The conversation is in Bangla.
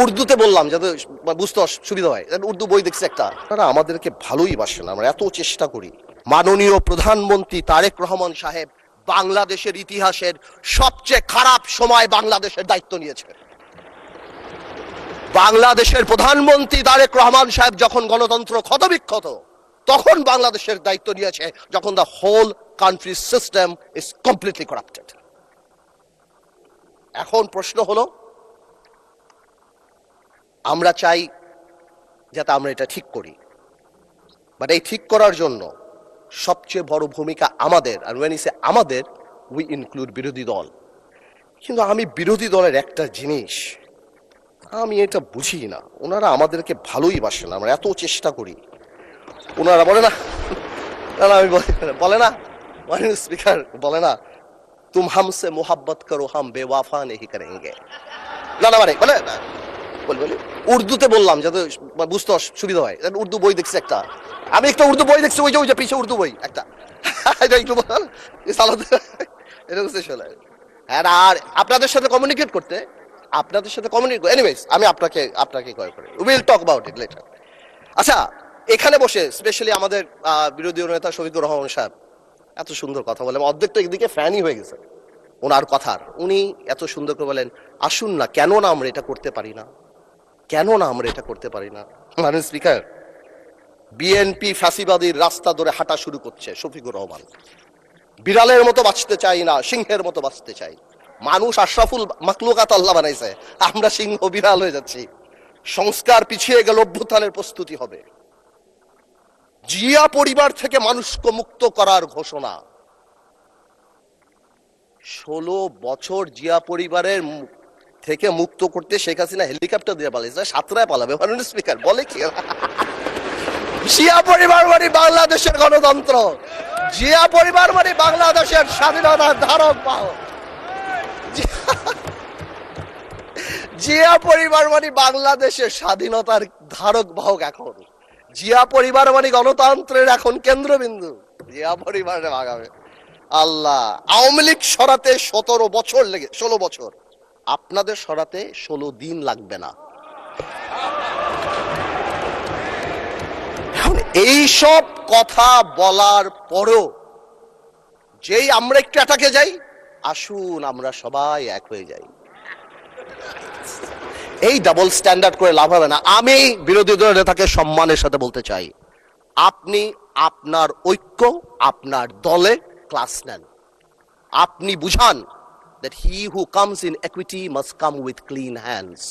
উর্দুতে বললাম যাতে বুঝতে সুবিধা হয়। উর্দু বই দেখছি একটা। আপনারা আমাদেরকে ভালোই বাসেন, আমরা এত চেষ্টা করি। মাননীয় প্রধানমন্ত্রী তারেক রহমান সাহেব বাংলাদেশের ইতিহাসের সবচেয়ে খারাপ সময় বাংলাদেশের দায়িত্ব নিয়েছে। বাংলাদেশের প্রধানমন্ত্রী তারেক রহমান সাহেব যখন গণতন্ত্র ক্ষতবিক্ষত, তখন বাংলাদেশের দায়িত্ব নিয়েছে যখন the whole country system is completely corrupted. এখন প্রশ্ন হলো, আমরা চাই যাতে আমরা এটা ঠিক করি, বাট এই ঠিক করার জন্য সবচেয়ে বড় ভূমিকা আমাদের। আর when I say আমাদের, উই ইনক্লুড বিরোধী দল। কিন্তু আমি বিরোধী দলের একটা জিনিস আমি এটা বুঝি না, ওনারা আমাদেরকে ভালোই বাসেন, আমরা এত চেষ্টা করি। ওনারা বলে না, আমি বলে না, মাননীয় স্পিকার বলে না, তুম হামসে মোহাব্বত করো হাম বেওয়াফা নেহি করেঙ্গে। না না মানে বলে বলে উর্দুতে বললাম যাতে বুঝতে সুবিধা হয়। উর্দু বই দেখছি একটা, আমি একটা উর্দু বই দেখছি, ওই যে পিছিয়ে উর্দু বই একটা। একটু বল, আর আপনাদের সাথে কমিউনিকেট করতে, এনিওয়েজ আমি আপনাকে কল করি, will talk about it later. আচ্ছা, এখানে বসে স্পেশালি আমাদের বিরোধী নেতা শফিকুর রহমান সাহেব এত সুন্দর কথা বলে, অর্ধেক তো একদিকে ফ্যানই হয়ে গেছে ওনার কথার। উনি এত সুন্দর করে বলেন, আসুন না, কেন না আমরা এটা করতে পারি না, কেন না আমরা এটা করতে পারি না। মাননীয় স্পিকার, বিএনপি ফ্যাসিবাদীর রাস্তা ধরে হাঁটা শুরু করছে শফিকুর রহমান। বিড়ালের মতো বাঁচতে চাই না, সিংহের মতো বাঁচতে চাই। মানুষ আশরাফুল মাখলুকাত আল্লাহ বানাইছে, আমরা সিংহ বিড়াল হয়ে যাচ্ছি। সংস্কার পিছিয়ে গেল, অভ্যুত্থানের প্রস্তুতি হবে। জিয়া পরিবার থেকে মানুষকে মুক্ত করার ঘোষণা। 16 বছর জিয়া পরিবারের থেকে মুক্ত করতে শেখ হাসিনা হেলিকপ্টার দিয়ে পালাইছে, সাতরায় পালাবে। মাননীয় স্পিকার বলে কি, জিয়া পরিবার মানে বাংলাদেশের গণতন্ত্র, জিয়া পরিবার মানে বাংলাদেশের স্বাধীনতার ধারক বাহক, জিয়া পরিবার মানে বাংলাদেশের স্বাধীনতার ধারক বাহক। এখন জিয়া পরিবার মানে গণতন্ত্রের এখন কেন্দ্রবিন্দু। জিয়া পরিবারে ভাগাবে আল্লাহ। আওয়ামী লীগ সরাতে 16 বছর, আপনাদের সরাতে 16 দিন লাগবে না। এই সব কথা বলার পরও যেই আমরা একটু অ্যাটাকে যাই, আসুন আমরা সবাই এক হয়ে যাই, এই ডাবল স্ট্যান্ডার্ড করে লাভ হবে না। আমি বিরোধী দলের নেতাকে সম্মানের সাথে বলতে চাই, আপনি আপনার ঐক্য আপনার দলে ক্লাস নেন। আপনি বুঝান that he who comes in equity must come with clean hands.